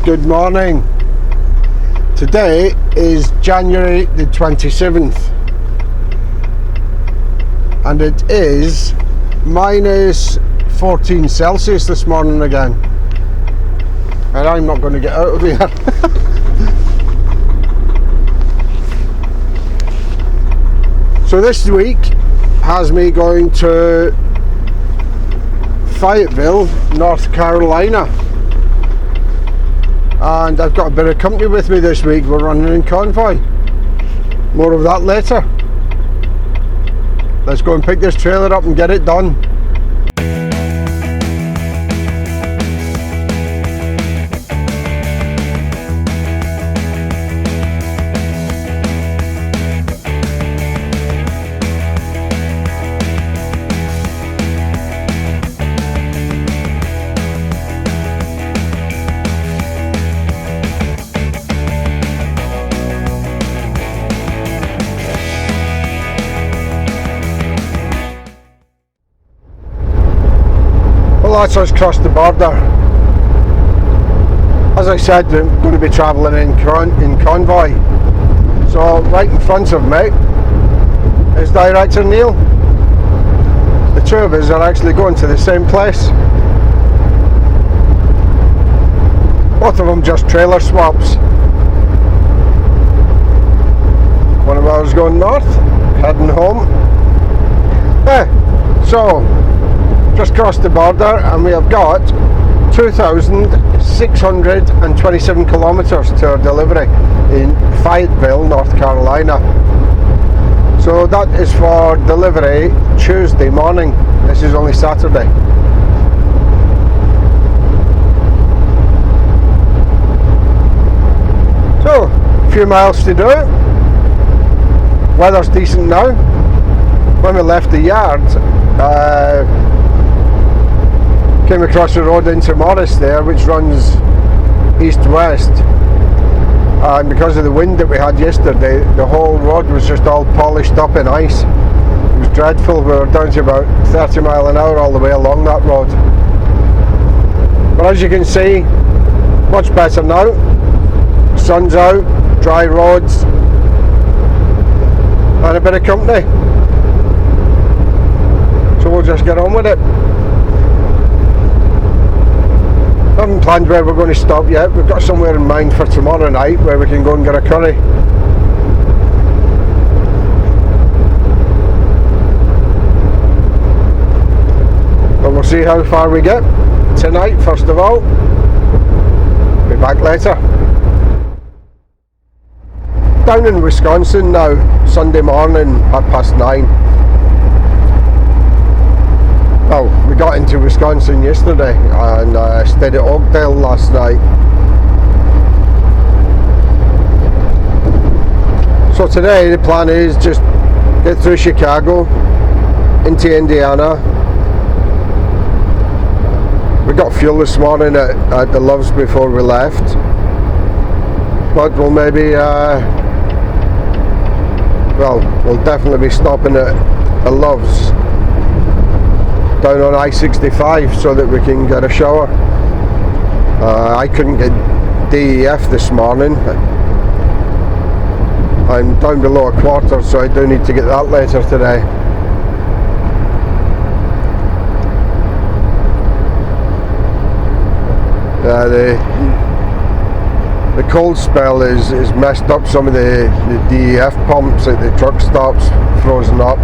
Good morning. Today is January the 27th and it is minus 14 Celsius this morning again, and I'm not going to get out of here. So this week has me going to Fayetteville, North Carolina, and I've got a bit of company with me this week. We're running in convoy. More of that later. Let's go and pick this trailer up and get it done. That's us crossed the border. As I said, I'm going to be travelling in convoy. So right in front of me is Director Neal. The two of us are actually going to the same place. Both of them just trailer swaps. One of ours going north, heading home. So just crossed the border and we have got 2,627 kilometres to our delivery in Fayetteville, North Carolina. So that is for delivery Tuesday morning. This is only Saturday. So, a few miles to do. Weather's decent now. When we left the yard, came across the road into Morris there, which runs east-west, and because of the wind that we had yesterday, the whole road was just all polished up in ice. It was dreadful. We were down to about 30 miles an hour all the way along that road. But as you can see, much better now. Sun's out, dry roads, and a bit of company. So we'll just get on with it. I haven't planned where we're going to stop yet. We've got somewhere in mind for tomorrow night where we can go and get a curry. But we'll see how far we get tonight first of all. Be back later. Down in Wisconsin now, Sunday morning, 9:30. Well, we got into Wisconsin yesterday and stayed at Oakdale last night. So today the plan is just get through Chicago into Indiana. We got fuel this morning at the Loves before we left, but we'll maybe we'll definitely be stopping at the Loves down on I-65 so that we can get a shower. I couldn't get DEF this morning. I'm down below a quarter, so I do need to get that later today. The cold spell is messed up some of the DEF pumps at the truck stops, frozen up.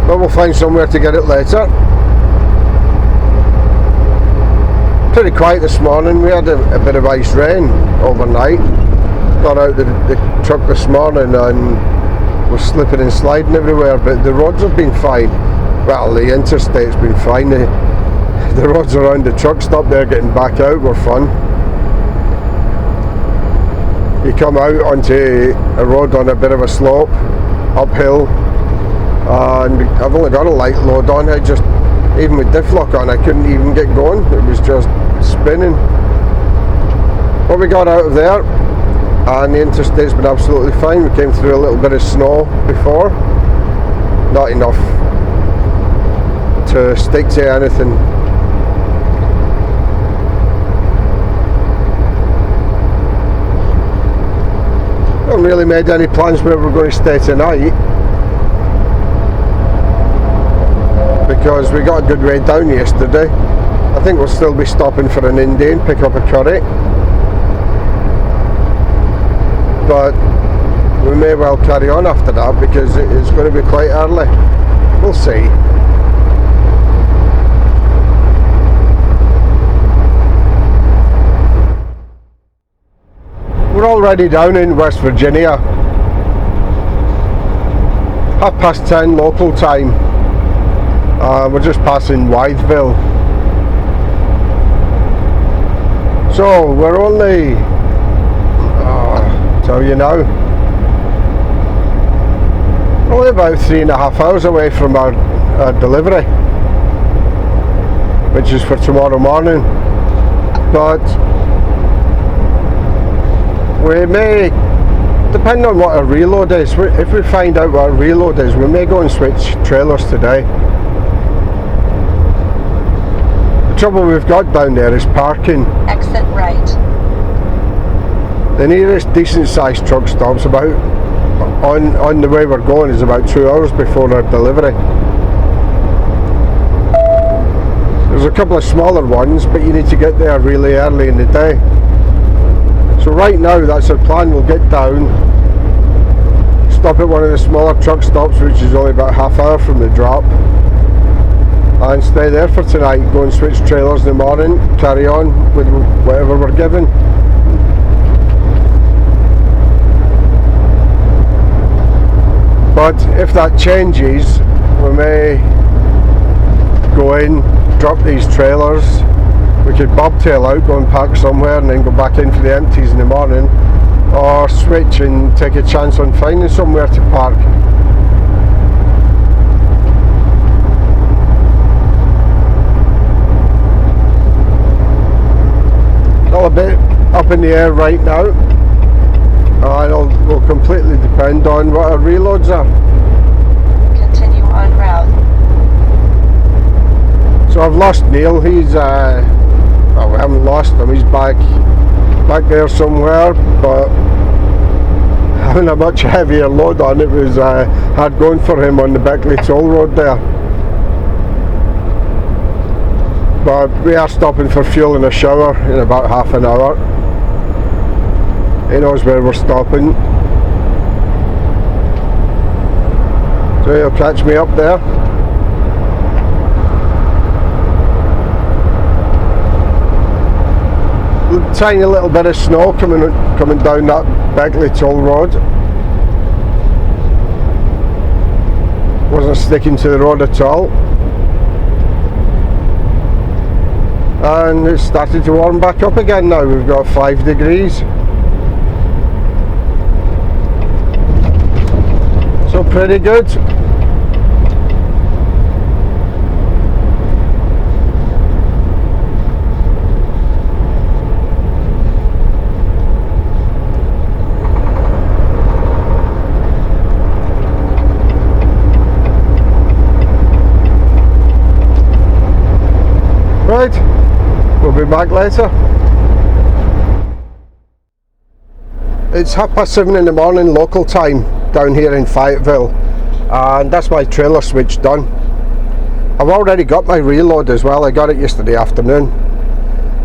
But we'll find somewhere to get it later. Pretty quiet this morning. We had a bit of ice rain overnight. Got out the truck this morning and was slipping and sliding everywhere, but the roads have been fine. Well, the interstate's been fine. The roads around the truck stop there getting back out were fun. You come out onto a road on a bit of a slope, uphill, and I've only got a light load on. Even with diff lock on, I couldn't even get going. It was just spinning. But we got out of there and the interstate's been absolutely fine. We came through a little bit of snow before, not enough to stick to anything. Haven't really made any plans where we're going to stay tonight, because we got a good way down yesterday. I think we'll still be stopping for an Indian, pick up a curry, but we may well carry on after that because it's going to be quite early. We'll see. We're already down in West Virginia. 10:30 local time. We're just passing Wytheville. So we're only, tell you now, only about 3.5 hours away from our delivery, which is for tomorrow morning. But we may, depending on what our reload is, if we find out what our reload is, we may go and switch trailers today. The trouble we've got down there is parking. Exit right. The nearest decent sized truck stop's about, on the way we're going, is about 2 hours before our delivery. There's a couple of smaller ones, but you need to get there really early in the day. So right now that's our plan. We'll get down, stop at one of the smaller truck stops, which is only about half hour from the drop, and stay there for tonight. Go and switch trailers in the morning, carry on with whatever we're given. But if that changes, we may go in, drop these trailers. We could bobtail out, go and park somewhere, and then go back in for the empties in the morning, or switch and take a chance on finding somewhere to park. All a bit up in the air right now, and it will completely depend on what our reloads are. Continue on route. So I've lost Neal. He's well, we haven't lost him. He's back there somewhere, but having a much heavier load on it was hard going for him on the Beckley Toll Road there. But we are stopping for fuel and a shower in about half an hour. He knows where we're stopping, so he'll catch me up there. Tiny little bit of snow coming down that Beckley Toll Road. Wasn't sticking to the road at all, and it's started to warm back up again now. We've got 5 degrees, so pretty good. Right, we'll be back later. It's 7:30 in the morning local time down here in Fayetteville, and that's my trailer switch done. I've already got my reload as well. I got it yesterday afternoon,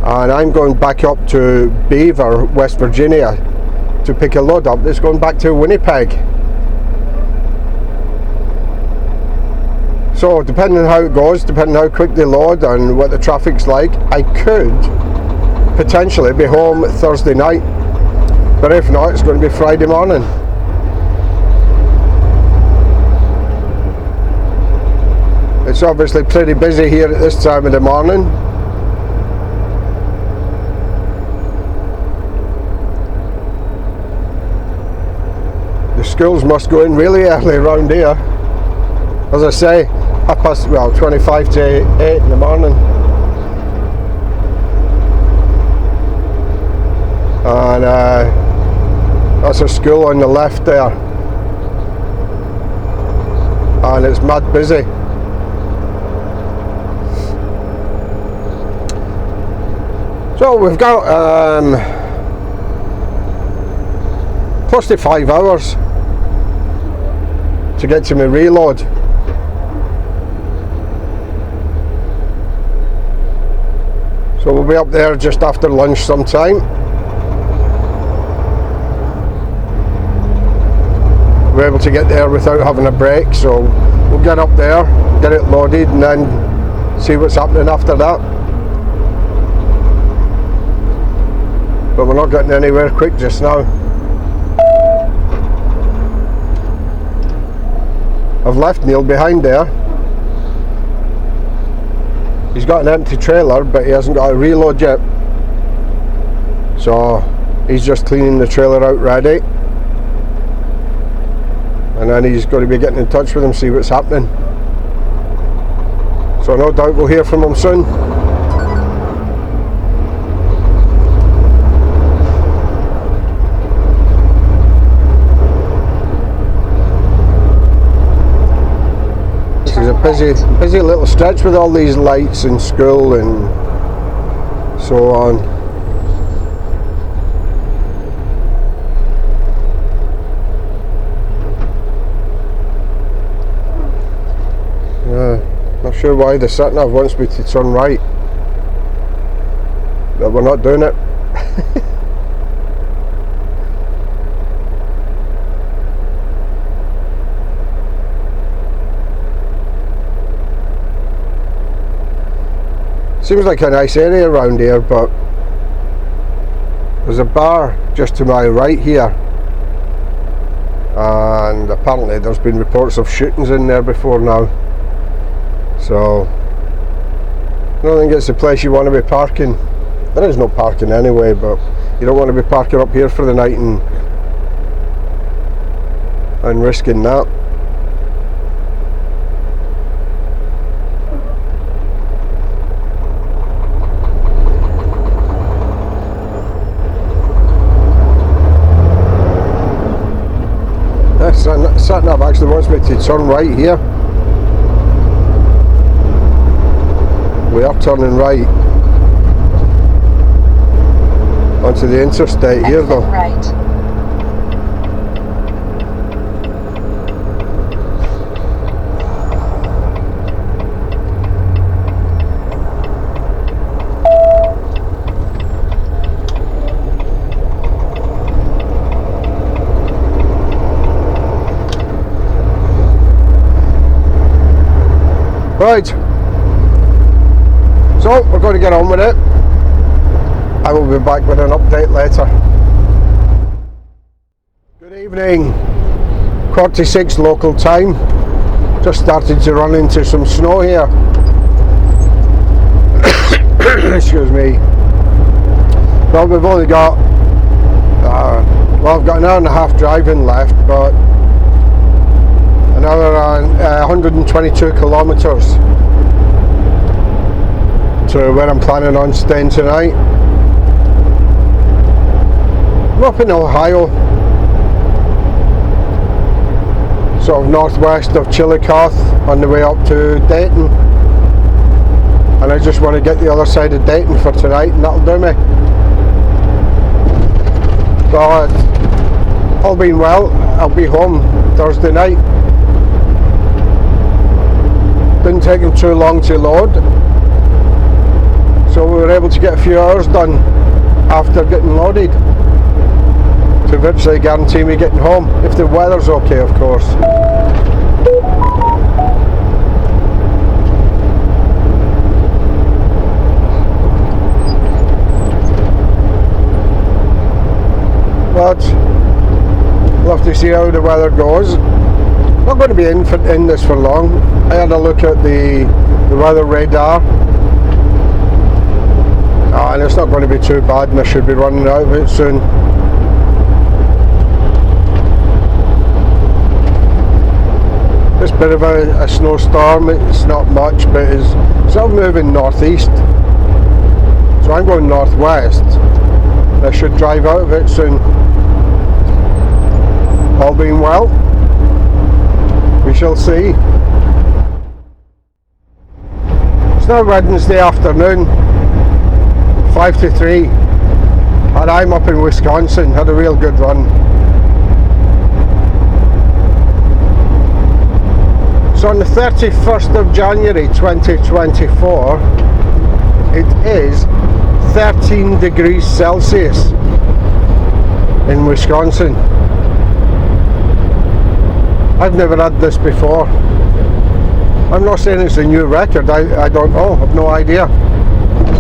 and I'm going back up to Beaver, West Virginia to pick a load up that's going back to Winnipeg. So depending on how it goes, depending on how quick they load and what the traffic's like, I could potentially be home Thursday night, but if not, it's going to be Friday morning. It's obviously pretty busy here at this time of the morning. The schools must go in really early around here. As I say, 25 to 8 in the morning. And that's a school on the left there. And it's mad busy. So we've got close to 5 hours to get to my reload. So we'll be up there just after lunch sometime. We're able to get there without having a break, so we'll get up there, get it loaded, and then see what's happening after that. But we're not getting anywhere quick just now. I've left Neal behind there. He's got an empty trailer, but he hasn't got a reload yet. So he's just cleaning the trailer out ready. And then he's going to be getting in touch with him, see what's happening. So no doubt we'll hear from him soon. This is a busy little stretch with all these lights and school and so on. Not sure why the sat-nav wants me to turn right, but we're not doing it. Seems like a nice area around here, but there's a bar just to my right here, and apparently there's been reports of shootings in there before now. So I don't think it's the place you want to be parking. There is no parking anyway, but you don't want to be parking up here for the night and risking that. Sat-nav actually wants me to turn right here. We are turning right onto the interstate here though. Right. Right. So we're going to get on with it. I will be back with an update later. Good evening, 46 local time. Just started to run into some snow here. Excuse me. Well, we've only got well, I've got an hour and a half driving left, but another 122 kilometres to where I'm planning on staying tonight. I'm up in Ohio, sort of northwest of Chillicothe, on the way up to Dayton, and I just want to get the other side of Dayton for tonight, and that'll do me. But all being well, I'll be home Thursday night. Didn't take them too long to load, so we were able to get a few hours done after getting loaded to virtually guarantee me getting home, if the weather's okay, of course. But we'll have to see how the weather goes. Not going to be in this for long. I had a look at the weather radar, and it's not going to be too bad, and I should be running out of it soon. This bit of a snowstorm, it's not much, but it's sort of moving northeast, so I'm going northwest. I should drive out of it soon. All being well, we shall see. It's now Wednesday afternoon, 5-3, and I'm up in Wisconsin. Had a real good run. So on the 31st of January 2024, it is 13 degrees Celsius in Wisconsin. I've never had this before. I'm not saying it's a new record, I don't know, I've no idea.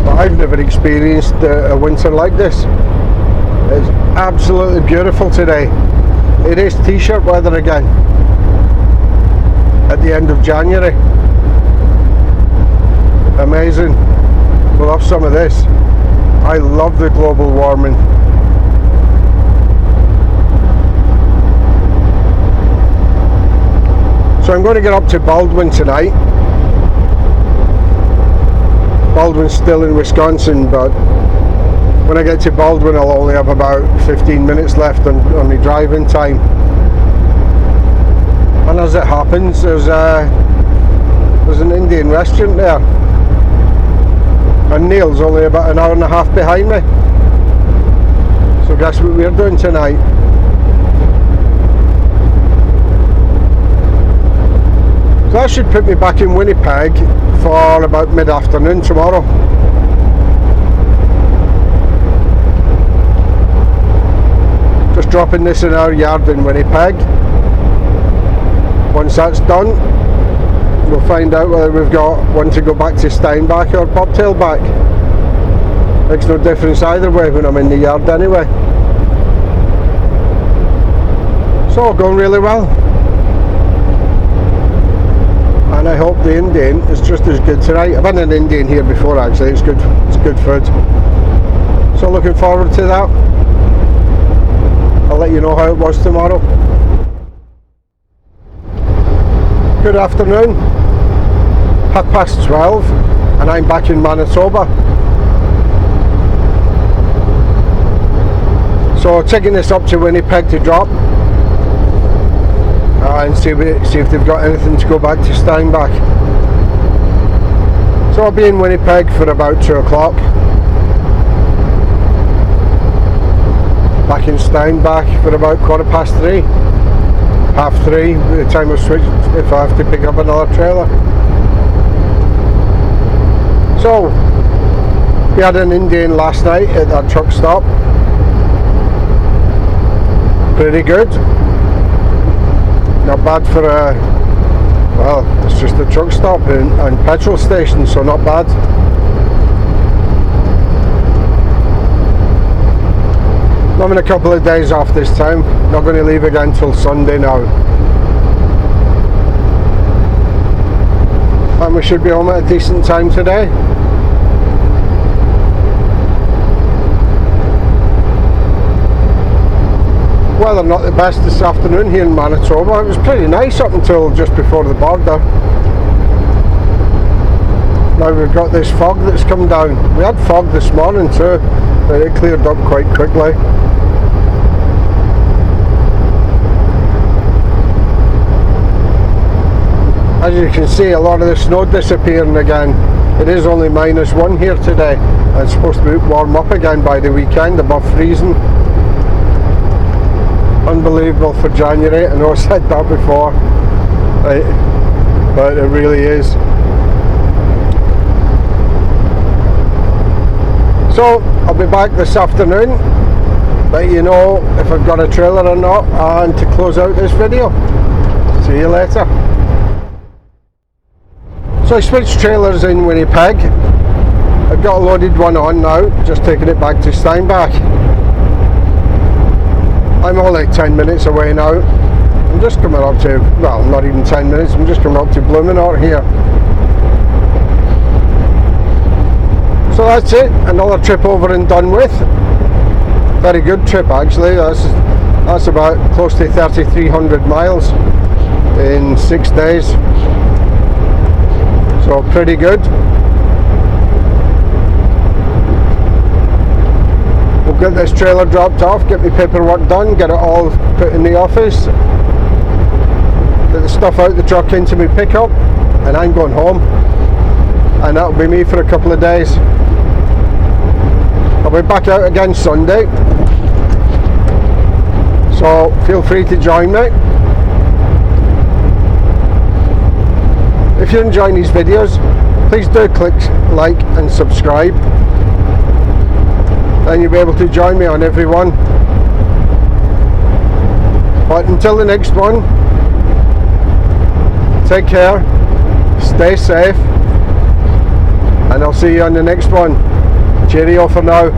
But I've never experienced a winter like this. It's absolutely beautiful today. It is t-shirt weather again at the end of January. Amazing. We'll have some of this. I love the global warming. So I'm going to get up to Baldwin tonight. Baldwin's still in Wisconsin, but when I get to Baldwin I'll only have about 15 minutes left on my driving time. And as it happens, there's an Indian restaurant there. And Neal's only about an hour and a half behind me. So guess what we're doing tonight? So that should put me back in Winnipeg for about mid-afternoon tomorrow. Just dropping this in our yard in Winnipeg. Once that's done, we'll find out whether we've got one to go back to Steinbach or Bobtail back. Makes no difference either way when I'm in the yard anyway. So going really well. And I hope the Indian is just as good tonight. I've had an Indian here before actually, it's good food. So looking forward to that. I'll let you know how it was tomorrow. Good afternoon. 12:30 and I'm back in Manitoba. So taking this up to Winnipeg to drop. And see if they've got anything to go back to Steinbach. So I'll be in Winnipeg for about 2 o'clock. Back in Steinbach for about 3:15, 3:30 by the time I switch, if I have to pick up another trailer. So we had an Indian last night at that truck stop. Pretty good. Not bad for a, well, it's just a truck stop and petrol station, so not bad. I'm having a couple of days off this time. Not going to leave again till Sunday now. And we should be home at a decent time today. Weather not the best this afternoon here in Manitoba. It was pretty nice up until just before the border. Now we've got this fog that's come down. We had fog this morning too, but it cleared up quite quickly. As you can see, a lot of the snow disappearing again. It is only -1 here today, and it's supposed to warm up again by the weekend, above freezing. Unbelievable for January. I know I said that before, right? But it really is. So I'll be back this afternoon, let you know if I've got a trailer or not, and to close out this video. See you later. So I switched trailers in Winnipeg. I've got a loaded one on now, just taking it back to Steinbach. I'm only 10 minutes away now. I'm just coming up to, well, not even 10 minutes, I'm just coming up to Blumenort here. So that's it, another trip over and done with. Very good trip actually, that's about close to 3,300 miles in 6 days. So pretty good. We'll get this trailer dropped off, get my paperwork done, get it all put in the office, get the stuff out the truck into my pickup, and I'm going home. And that'll be me for a couple of days. I'll be back out again Sunday, so feel free to join me. If you're enjoying these videos, please do click like and subscribe, then you'll be able to join me on every one. But until the next one, take care, stay safe, and I'll see you on the next one. Cheerio for now.